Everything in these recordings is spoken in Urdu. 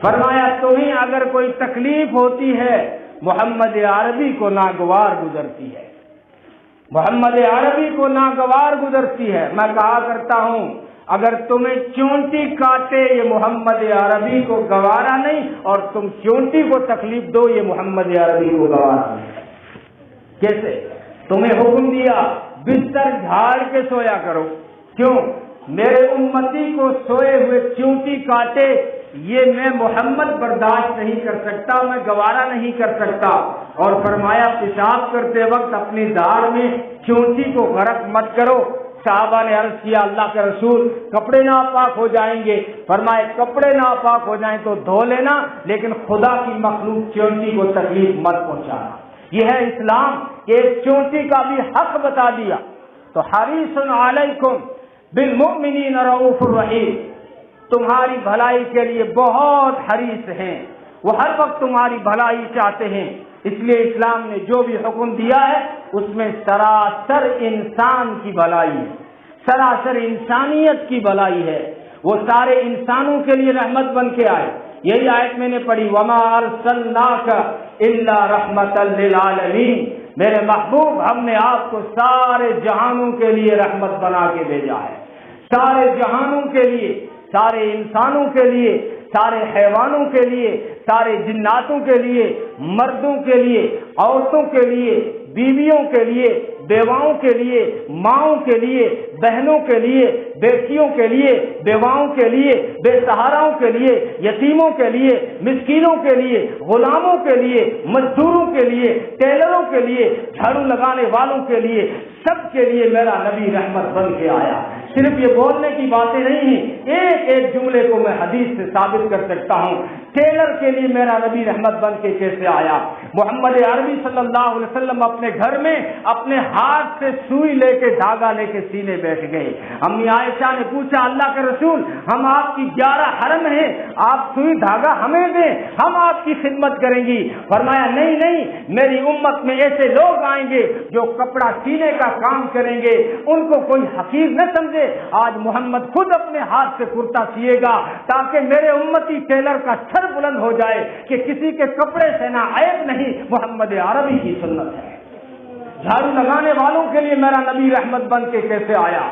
فرمایا تمہیں اگر کوئی تکلیف ہوتی ہے محمد عربی کو ناگوار گزرتی ہے، محمد عربی کو ناگوار گزرتی ہے۔ میں کہا کرتا ہوں اگر تمہیں چونٹی کاٹے یہ محمد عربی کو گوارا نہیں، اور تم چونٹی کو تکلیف دو یہ محمد عربی کو گوارا نہیں۔ کیسے؟ تمہیں حکم دیا بستر جھاڑ کے سویا کرو، کیوں؟ میرے امتی کو سوئے ہوئے چونٹی کاٹے یہ میں محمد برداشت نہیں کر سکتا، میں گوارا نہیں کر سکتا۔ اور فرمایا پیشاب کرتے وقت اپنی داڑھ میں چونٹی کو غرق مت کرو۔ صحابہ نے عرض کیا اللہ کے رسول کپڑے ناپاک ہو جائیں گے، فرمائے کپڑے ناپاک ہو جائیں تو دھو لینا، لیکن خدا کی مخلوق چونٹی کو تکلیف مت پہنچانا۔ یہ ہے اسلام کہ ایک چونٹی کا بھی حق بتا دیا۔ تو حریص علیکم بالمؤمنین رؤوف الرحیم، تمہاری بھلائی کے لیے بہت حریص ہیں، وہ ہر وقت تمہاری بھلائی چاہتے ہیں۔ اس لیے اسلام نے جو بھی حکم دیا ہے اس میں سراسر انسان کی بھلائی ہے، سراسر انسانیت کی بھلائی ہے۔ وہ سارے انسانوں کے لیے رحمت بن کے آئے۔ یہی آیت میں نے پڑھی وما ارسلناک الا رحمتا للعالمین، میرے محبوب ہم نے آپ کو سارے جہانوں کے لیے رحمت بنا کے بھیجا ہے، سارے جہانوں کے لیے، سارے انسانوں کے لیے، سارے حیوانوں کے لیے، سارے جناتوں کے لیے، مردوں کے لیے، عورتوں کے لیے، بیویوں کے لیے، بیواؤں کے لیے، ماؤں کے لیے، بہنوں کے لیے، بیٹیوں کے لیے، بیواؤں کے لیے، بے سہاراؤں کے لیے، یتیموں کے لیے، مسکینوں کے لیے، غلاموں کے لیے، مزدوروں کے لیے، ٹیلروں کے لیے، جھاڑو لگانے والوں کے لیے، سب کے لیے میرا نبی رحمت بن کے آیا۔ صرف یہ بولنے کی باتیں نہیں ہیں، ایک ایک جملے کو میں حدیث سے ثابت کر سکتا ہوں۔ ٹیلر کے لیے میرا نبی رحمت بن کے کیسے آیا؟ محمد عربی صلی اللہ علیہ وسلم اپنے گھر میں اپنے ہاتھ سے سوئی لے کے دھاگا لے کے سینے بیٹھ گئے۔ امی عائشہ نے پوچھا اللہ کے رسول ہم آپ کی 11 حرم ہیں، آپ سوئی دھاگا ہمیں دیں، ہم آپ کی خدمت کریں گی۔ فرمایا نہیں نہیں، میری امت میں ایسے لوگ آئیں گے جو کپڑا سینے کا کام کریں گے، ان کو کوئی حقیر نہ سمجھے۔ آج محمد خود اپنے ہاتھ سے کرتا سیے گا تاکہ میرے امتی ٹیلر کا سر بلند ہو جائے کہ کسی کے کپڑے سے نہ عیب نہیں، محمد عربی کی سنت ہے۔ جھاڑو لگانے والوں کے لیے میرا نبی رحمت بن کے کیسے آیا؟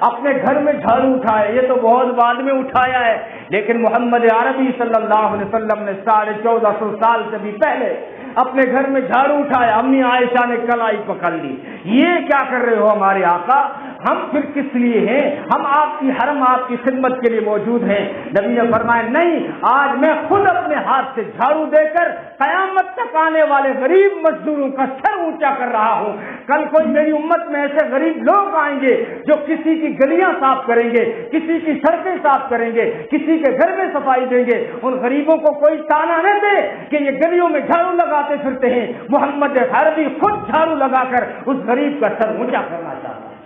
اپنے گھر میں جھاڑو اٹھائے، یہ تو بہت بعد میں اٹھایا ہے، لیکن محمد عربی صلی اللہ علیہ وسلم نے 1450 سال سے بھی پہلے اپنے گھر میں جھاڑو اٹھایا۔ امی عائشہ نے کلائی پکڑ لی، یہ کیا کر رہے ہو ہمارے آقا، ہم پھر کس لیے ہیں، ہم آپ کی حرم آپ کی خدمت کے لیے موجود ہیں۔ نبی نے فرمایا نہیں، آج میں خود اپنے ہاتھ سے جھاڑو دے کر قیامت تک آنے والے غریب مزدوروں کا سر اونچا کر رہا ہوں۔ کل کوئی میری امت میں ایسے غریب لوگ آئیں گے جو کسی کی گلیاں صاف کریں گے، کسی کی سڑکیں صاف کریں گے، کسی کے گھر میں صفائی دیں گے، ان غریبوں کو کوئی تانا نہ دے کہ یہ گلیوں میں جھاڑو لگاتے پھرتے ہیں۔ محمد عربی خود جھاڑو لگا کر اس غریب کا سر اونچا کرنا چاہتا ہے۔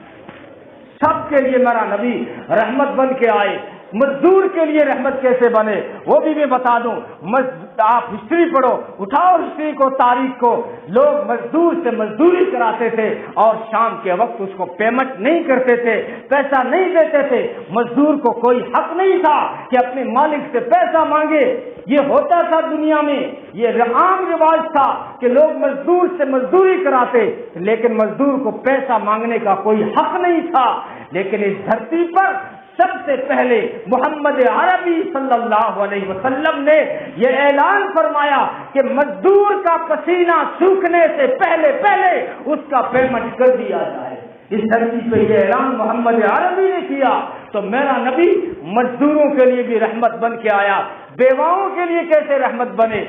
سب کے لیے میرا نبی رحمت بن کے آئے۔ مزدور کے لیے رحمت کیسے بنے وہ بھی میں بتا دوں۔ آپ ہسٹری پڑھو، اٹھاؤ ہسٹری کو، تاریخ کو، لوگ مزدور سے مزدوری کراتے تھے اور شام کے وقت اس کو پیمنٹ نہیں کرتے تھے، پیسہ نہیں دیتے تھے۔ مزدور کو کوئی حق نہیں تھا کہ اپنے مالک سے پیسہ مانگے۔ یہ ہوتا تھا دنیا میں، یہ عام رواج تھا کہ لوگ مزدور سے مزدوری کراتے، لیکن مزدور کو پیسہ مانگنے کا کوئی حق نہیں تھا۔ لیکن اس دھرتی پر سب سے پہلے محمد عربی صلی اللہ علیہ وسلم نے یہ اعلان فرمایا کہ مزدور کا پسینہ سوکھنے سے پہلے اس کا پیمنٹ کر دیا جائے۔ اس دھرتی پہ یہ اعلان محمد عربی نے کیا، تو میرا نبی مزدوروں کے لیے بھی رحمت بن کے آیا۔ بیواؤں کے لیے کیسے رحمت بنے؟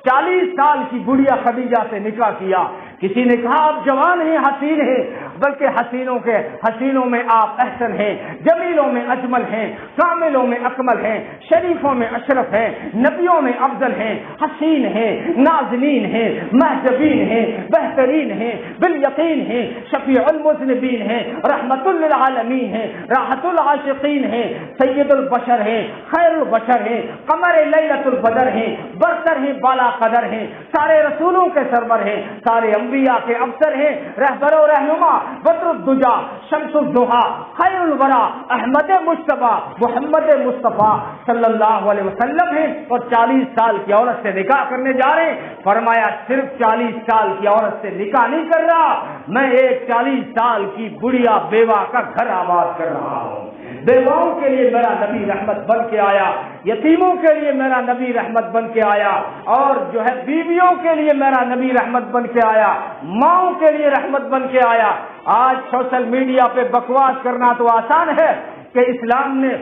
40 سال کی گڑیا خدیجہ سے نکاح کیا۔ کسی نے کہا آپ جوان ہیں، حسین ہیں، بلکہ حسینوں میں آپ احسن ہیں، جمیلوں میں اجمل ہیں، کاملوں میں اکمل ہیں، شریفوں میں اشرف ہیں، نبیوں میں افضل ہیں، حسین ہیں، نازنین ہیں، محجبین ہیں، بہترین ہیں، بالیقین ہیں، شفیع المذنبین ہیں، رحمت للعالمین ہیں، راحت العاشقین ہیں، سید البشر ہیں، خیر البشر ہیں، قمر لیلۃ البدر ہیں، برتر ہیں، بالا قدر ہیں، سارے رسولوں کے سرور ہیں، سارے انبیاء کے افسر ہیں، رہبر و رہنما، بدر الدجا شمس الضحا خیر الورا احمد مصطفیٰ محمد مصطفیٰ صلی اللہ علیہ وسلم ہیں اور 40 سال کی عورت سے نکاح کرنے جا رہے ہیں. فرمایا صرف 40 سال کی عورت سے نکاح نہیں کر رہا, میں ایک 40 سال کی بڑھیا بیوہ کا گھر آباد کر رہا ہوں. بیواؤں کے لیے میرا نبی رحمت بن کے آیا, یتیموں کے لیے میرا نبی رحمت بن کے آیا, اور جو ہے بیویوں کے لیے میرا نبی رحمت بن کے آیا, ماؤں کے لیے رحمت بن کے آیا. آج سوشل میڈیا پہ بکواس کرنا تو آسان ہے کہ اسلام نے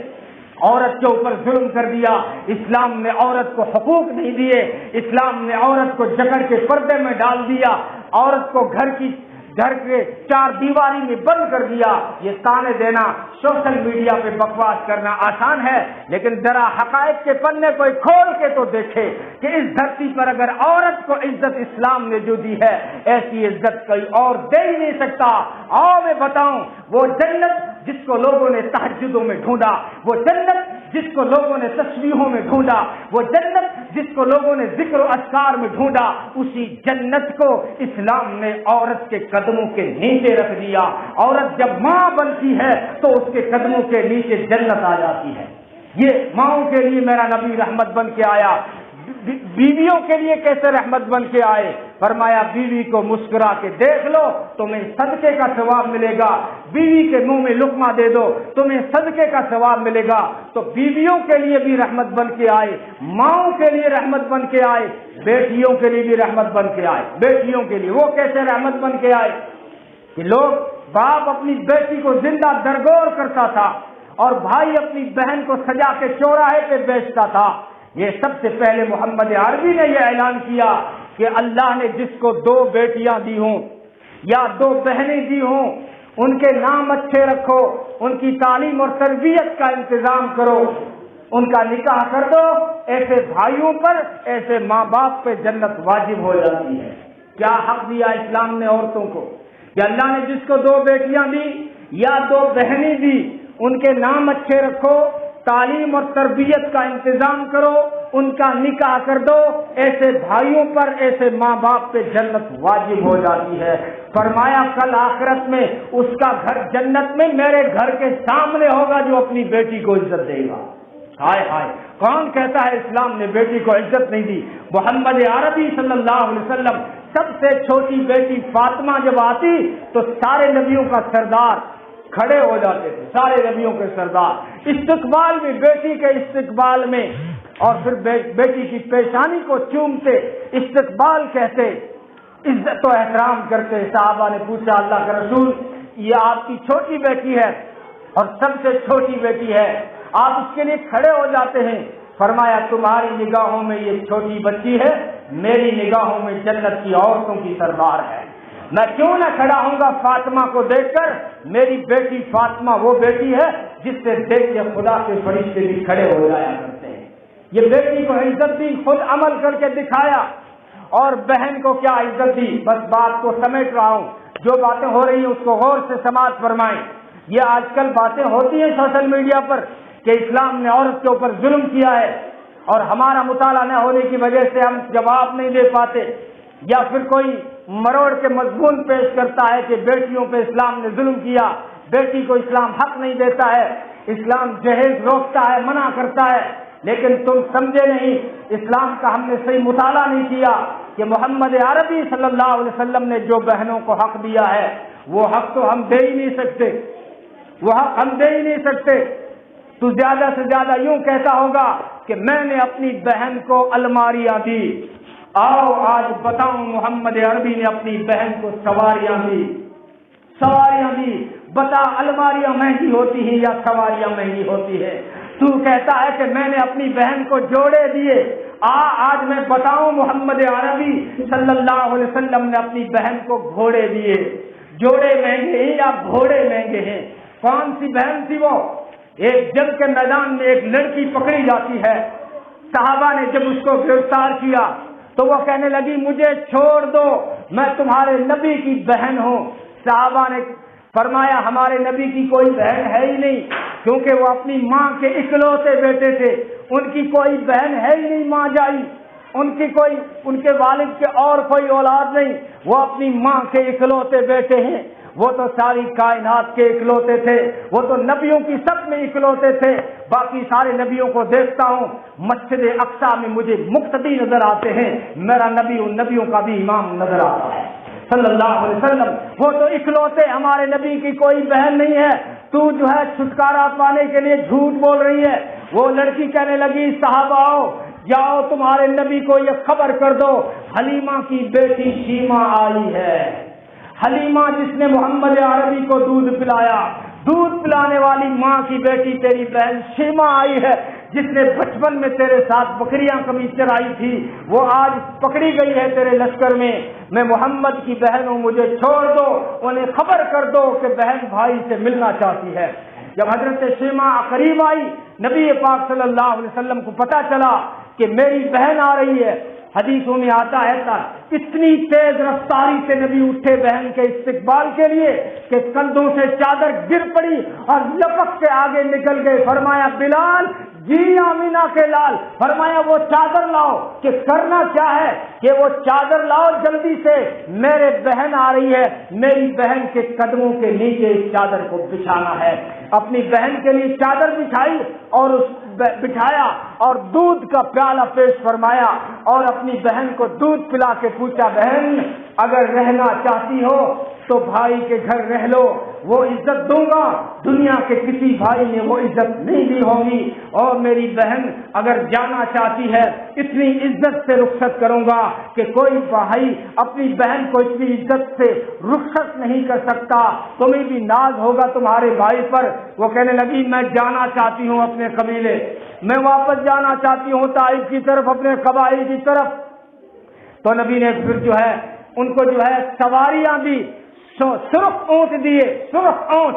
عورت کے اوپر ظلم کر دیا, اسلام نے عورت کو حقوق نہیں دیے, اسلام نے عورت کو جکڑ کے پردے میں ڈال دیا, عورت کو گھر کے 4 دیواری میں بند کر دیا. یہ تانے دینا, سوشل میڈیا پہ بکواس کرنا آسان ہے, لیکن ذرا حقائق کے پنے کو کھول کے تو دیکھے کہ اس دھرتی پر اگر عورت کو عزت اسلام نے جو دی ہے ایسی عزت کوئی اور دے ہی نہیں سکتا. آؤ میں بتاؤں, وہ جنت جس کو لوگوں نے تہجدوں میں ڈھونڈا, وہ جنت جس کو لوگوں نے تسبیحوں میں ڈھونڈا, وہ جنت جس کو لوگوں نے ذکر و اذکار میں ڈھونڈا, اسی جنت کو اسلام نے عورت کے قدموں کے نیچے رکھ دیا. عورت جب ماں بنتی ہے تو اس کے قدموں کے نیچے جنت آ جاتی ہے. یہ ماؤں کے لیے میرا نبی رحمت بن کے آیا. بیویوں کے لیے کیسے رحمت بن کے آئے؟ فرمایا بیوی کو مسکرا کے دیکھ لو تمہیں صدقے کا ثواب ملے گا, بیوی کے منہ میں لقمہ دے دو تمہیں صدقے کا ثواب ملے گا. تو بیویوں کے لیے بھی رحمت بن کے آئے, ماؤں کے لیے رحمت بن کے آئے, بیٹیوں کے لیے بھی رحمت بن کے آئے. بیٹیوں کے لیے وہ کیسے رحمت بن کے آئے کہ لوگ باپ اپنی بیٹی کو زندہ درگور کرتا تھا اور بھائی اپنی بہن کو سجا کے چوراہے پہ بیچتا تھا. یہ سب سے پہلے محمد عربی نے یہ اعلان کیا کہ اللہ نے جس کو 2 بیٹیاں دی ہوں یا 2 بہنیں دی ہوں ان کے نام اچھے رکھو, ان کی تعلیم اور تربیت کا انتظام کرو, ان کا نکاح کر دو. ایسے بھائیوں پر, ایسے ماں باپ پہ جنت واجب ہو جاتی ہے. کیا حق دیا اسلام نے عورتوں کو کہ اللہ نے جس کو 2 بیٹیاں دی یا 2 بہنیں دی ان کے نام اچھے رکھو, تعلیم اور تربیت کا انتظام کرو, ان کا نکاح کر دو. ایسے بھائیوں پر, ایسے ماں باپ پہ جنت واجب ہو جاتی ہے. فرمایا کل آخرت میں اس کا گھر جنت میں میرے گھر کے سامنے ہوگا جو اپنی بیٹی کو عزت دے گا. ہائے ہائے, کون کہتا ہے اسلام نے بیٹی کو عزت نہیں دی؟ محمد عربی صلی اللہ علیہ وسلم سب سے چھوٹی بیٹی فاطمہ جب آتی تو سارے نبیوں کا سردار کھڑے ہو جاتے تھے, سارے نبیوں کے سردار استقبال میں, بیٹی کے استقبال میں, اور پھر بیٹی کی پیشانی کو چومتے, استقبال کہتے, عزت و احترام کرتے. صحابہ نے پوچھا اللہ کا رسول یہ آپ کی چھوٹی بیٹی ہے اور سب سے چھوٹی بیٹی ہے, آپ اس کے لیے کھڑے ہو جاتے ہیں. فرمایا تمہاری نگاہوں میں یہ چھوٹی بچی ہے, میری نگاہوں میں جنت کی عورتوں کی سردار ہے. میں کیوں نہ کھڑا ہوں گا فاطمہ کو دیکھ کر؟ میری بیٹی فاطمہ وہ بیٹی ہے جس سے دیکھ کے خدا کے فرشتے بھی کھڑے ہو جایا کرتے ہیں. یہ بیٹی کو عزت دی, خود عمل کر کے دکھایا. اور بہن کو کیا عزت دی؟ بس بات کو سمیٹ رہا ہوں, جو باتیں ہو رہی ہیں اس کو غور سے سماعت فرمائیں. یہ آج کل باتیں ہوتی ہیں سوشل میڈیا پر کہ اسلام نے عورت کے اوپر ظلم کیا ہے اور ہمارا مطالعہ نہ ہونے کی وجہ سے ہم جواب نہیں دے پاتے, یا پھر کوئی مروڑ کے مضمون پیش کرتا ہے کہ بیٹیوں پہ اسلام نے ظلم کیا, بیٹی کو اسلام حق نہیں دیتا ہے, اسلام جہیز روکتا ہے, منع کرتا ہے. لیکن تم سمجھے نہیں, اسلام کا ہم نے صحیح مطالعہ نہیں کیا کہ محمد عربی صلی اللہ علیہ وسلم نے جو بہنوں کو حق دیا ہے وہ حق تو ہم دے ہی نہیں سکتے, وہ حق ہم دے ہی نہیں سکتے. تو زیادہ سے زیادہ یوں کہتا ہوگا کہ میں نے اپنی بہن کو الماریاں دی. آؤ آج بتاؤں, محمد عربی نے اپنی بہن کو سواریاں دی, سواریاں دی. بتا الماریاں مہنگی ہوتی ہیں یا سواریاں مہنگی ہوتی ہے؟ تو کہتا ہے کہ میں نے اپنی بہن کو جوڑے دیے. آج میں بتاؤں محمد عربی صلی اللہ علیہ وسلم نے اپنی بہن کو گھوڑے دیے. جوڑے مہنگے ہیں یا گھوڑے مہنگے ہیں؟ کون سی بہن تھی وہ؟ ایک جنگ کے میدان میں ایک لڑکی پکڑی جاتی ہے, صحابہ نے جب اس کو گرفتار کیا تو وہ کہنے لگی مجھے چھوڑ دو, میں تمہارے نبی کی بہن ہوں. صحابہ نے فرمایا ہمارے نبی کی کوئی بہن ہے ہی نہیں, کیونکہ وہ اپنی ماں کے اکلوتے بیٹے تھے, ان کی کوئی بہن ہے ہی نہیں ماں جائی, ان کے والد کے اور کوئی اولاد نہیں, وہ اپنی ماں کے اکلوتے بیٹے ہیں. وہ تو ساری کائنات کے اکلوتے تھے، وہ تو نبیوں کی سب میں اکلوتے تھے، باقی سارے نبیوں کو دیکھتا ہوں مسجد اقصی میں مجھے مقتدی نظر آتے ہیں، میرا نبی ان نبیوں کا بھی امام نظر آتا ہے صلی اللہ علیہ وسلم۔ وہ تو اکلوتے، ہمارے نبی کی کوئی بہن نہیں ہے، تو جو ہے چھٹکارا پانے کے لیے جھوٹ بول رہی ہے۔ وہ لڑکی کہنے لگی صحابہ جاؤ تمہارے نبی کو یہ خبر کر دو حلیمہ کی بیٹی شیمہ آئی ہے۔ حلیمہ جس نے محمد عربی کو دودھ پلایا، دودھ پلانے والی ماں کی بیٹی تیری بہن شیمہ آئی ہے، جس نے بچپن میں تیرے ساتھ بکریاں کبھی چرائی تھی، وہ آج پکڑی گئی ہے تیرے لشکر میں۔ میں محمد کی بہن ہوں، مجھے چھوڑ دو، انہیں خبر کر دو کہ بہن بھائی سے ملنا چاہتی ہے۔ جب حضرت شیمہ قریب آئی، نبی پاک صلی اللہ علیہ وسلم کو پتا چلا کہ میری بہن آ رہی ہے۔ حدیثوں میں آتا ہے اتنی تیز رفتاری سے نبی اٹھے بہن کے استقبال کے لیے کہ کندھوں سے چادر گر پڑی اور لپک کے آگے نکل گئے۔ فرمایا بلال جی آمینہ کے لال، فرمایا وہ چادر لاؤ، کہ کرنا کیا ہے کہ وہ چادر لاؤ جلدی سے، میرے بہن آ رہی ہے، میری بہن کے قدموں کے نیچے اس چادر کو بچھانا ہے۔ اپنی بہن کے لیے چادر بچھائی اور بٹھایا اور دودھ کا پیالہ پیش فرمایا اور اپنی بہن کو دودھ پلا کے پوچھا بہن اگر رہنا چاہتی ہو تو بھائی کے گھر رہ لو، وہ عزت دوں گا، دنیا کے کسی بھائی نے وہ عزت نہیں دی ہوگی، اور میری بہن اگر جانا چاہتی ہے اتنی عزت سے رخصت کروں گا کہ کوئی بھائی اپنی بہن کو اتنی عزت سے رخصت نہیں کر سکتا، تمہیں بھی ناز ہوگا تمہارے بھائی پر۔ وہ کہنے لگی میں جانا چاہتی ہوں اپنے قبیلے، میں واپس جانا چاہتی ہوں طائف کی طرف، اپنے قبائل کی طرف۔ تو نبی نے پھر جو ہے ان کو جو ہے سواریاں دی، سرخ اونٹ دیے، سرخ اونٹ،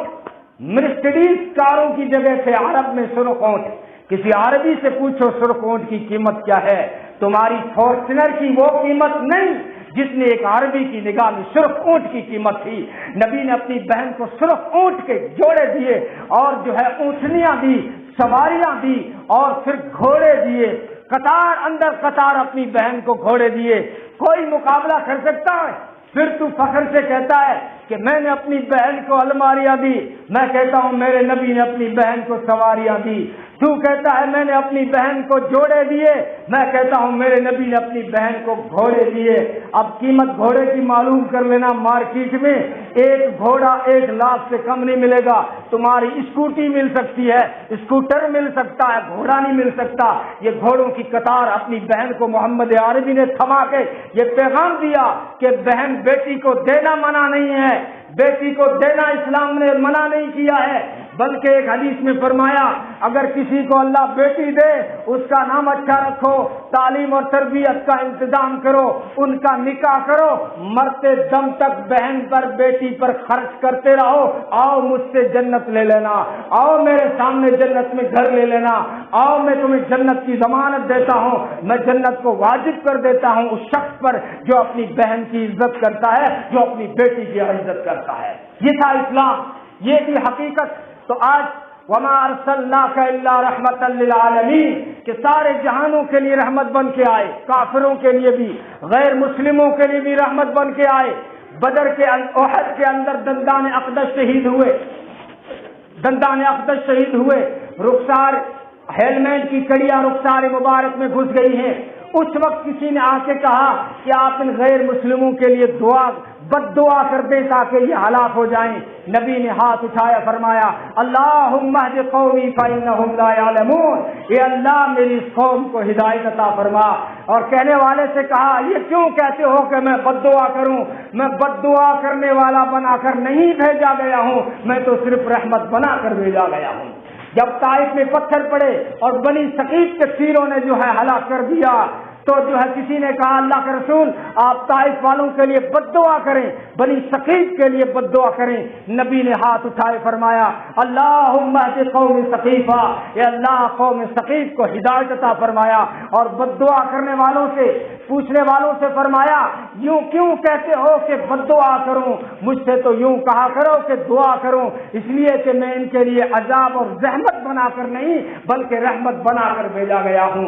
مرسڈیز کاروں کی جگہ تھے عرب میں سرخ اونٹ۔ کسی عربی سے پوچھو سرخ اونٹ کی قیمت کیا ہے، تمہاری فارچونر کی وہ قیمت نہیں جس نے ایک عربی کی نگاہ میں سرخ اونٹ کی قیمت تھی۔ نبی نے اپنی بہن کو سرخ اونٹ کے جوڑے دیے اور جو ہے اونٹنیاں دی، سواریاں دی اور پھر گھوڑے دیے، قطار اندر قطار اپنی بہن کو گھوڑے دیے۔ کوئی مقابلہ کر سکتا ہے؟ پھر تو فخر سے کہتا ہے کہ میں نے اپنی بہن کو الماریاں دی، میں کہتا ہوں میرے نبی نے اپنی بہن کو سواریاں دی۔ تو کہتا ہے میں نے اپنی بہن کو جوڑے دیے، میں کہتا ہوں میرے نبی نے اپنی بہن کو گھوڑے دیے۔ اب قیمت گھوڑے کی معلوم کر لینا، مارکیٹ میں ایک گھوڑا 1 لاکھ سے کم نہیں ملے گا۔ تمہاری اسکوٹی مل سکتی ہے، اسکوٹر مل سکتا ہے، گھوڑا نہیں مل سکتا۔ یہ گھوڑوں کی قطار اپنی بہن کو محمد عربی نے تھما کے یہ پیغام دیا کہ بہن بیٹی کو دینا منع نہیں ہے، بیٹی کو دینا اسلام نے منع نہیں کیا ہے، بلکہ ایک حدیث میں فرمایا اگر کسی کو اللہ بیٹی دے اس کا نام اچھا رکھو، تعلیم اور تربیت کا انتظام کرو، ان کا نکاح کرو، مرتے دم تک بہن پر بیٹی پر خرچ کرتے رہو، آؤ مجھ سے جنت لے لینا، آؤ میرے سامنے جنت میں گھر لے لینا، آؤ میں تمہیں جنت کی ضمانت دیتا ہوں، میں جنت کو واجب کر دیتا ہوں اس شخص پر جو اپنی بہن کی عزت کرتا ہے، جو اپنی بیٹی کی عزت کرتا ہے۔ یہ تھا اسلام، یہ تھی حقیقت۔ تو آج وما ارسلناک الا رحمتا للعالمین کہ سارے جہانوں کے لیے رحمت بن کے آئے، کافروں کے لیے بھی، غیر مسلموں کے لیے بھی رحمت بن کے آئے۔ بدر کے احد کے اندر دندان اقدس شہید ہوئے، دندان اقدس شہید ہوئے، رخسار ہیلمٹ کی کڑیاں رخسار مبارک میں گھس گئی ہیں۔ اس وقت کسی نے آ کے کہا کہ آپ ان غیر مسلموں کے لیے بد دعا کر دیں تاکہ یہ ہلاک ہو جائیں۔ نبی نے ہاتھ اٹھایا، فرمایا اللہم اہد قومی فانہم لا یعلمون، اے اللہ میری اس قوم کو ہدایت عطا فرما۔ اور کہنے والے سے کہا یہ کیوں کہتے ہو کہ میں بد دعا کروں؟ میں بد دعا کرنے والا بنا کر نہیں بھیجا گیا ہوں، میں تو صرف رحمت بنا کر بھیجا گیا ہوں۔ جب طائف میں پتھر پڑے اور بنی ثقیف کے تیروں نے جو ہے ہلاک کر دیا تو جو ہے کسی نے کہا اللہ کے رسول آپ طائف والوں کے لیے بد دعا کریں، بنی ثقیف کے لیے بد دعا کریں۔ نبی نے ہاتھ اٹھائے فرمایا اللہم اہد قوم ثقیفہ، اے اللہ قوم ثقیف کو ہدایت عطا فرمایا۔ اور بد دعا کرنے والوں سے، پوچھنے والوں سے فرمایا یوں کیوں کہتے ہو کہ بد دعا کروں؟ مجھ سے تو یوں کہا کرو کہ دعا کروں، اس لیے کہ میں ان کے لیے عذاب اور زحمت بنا کر نہیں بلکہ رحمت بنا کر بھیجا گیا ہوں۔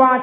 5